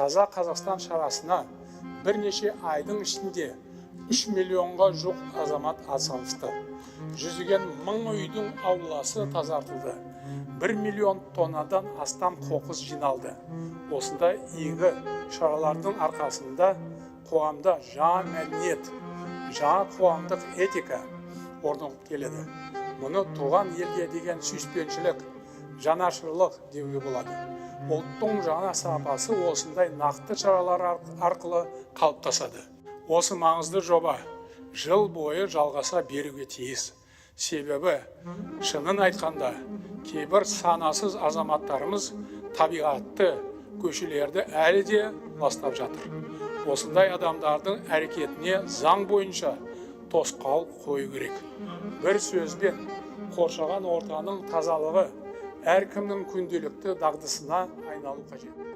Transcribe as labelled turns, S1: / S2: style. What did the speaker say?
S1: Таза Қазақстан шарасына бірнеше айдың ішінде 3 миллионға жоқ азамат атсалысты. Жүздеген мың үйдің ауласы тазартылды. 1 миллион тоннадан астам қоқыс жиналды. Осындай игі шаралардың арқасында қоғамда жаңа мәдениет, жаңа қоғамдық этика орнығып келеді. Мұны туған елге деген сүйіспеншілік, жанашырлық деуге болады. Ұлттың жаңа сапасы осындай нақты шаралар арқылы қалыптасады. Осы маңызды жоба жыл бойы жалғаса беруге тиіс. Себебі, шынын айтқанда, кейбір санасыз азаматтарымыз табиғатты, көшелерді әлі де ластап жатыр. Осындай адамдардың әрекетіне заң бойынша тосқауыл қою керек. Бір сөзбен, қоршаған ортаның тазалығы әркімнің күнделікті дағдысына айналу қажет.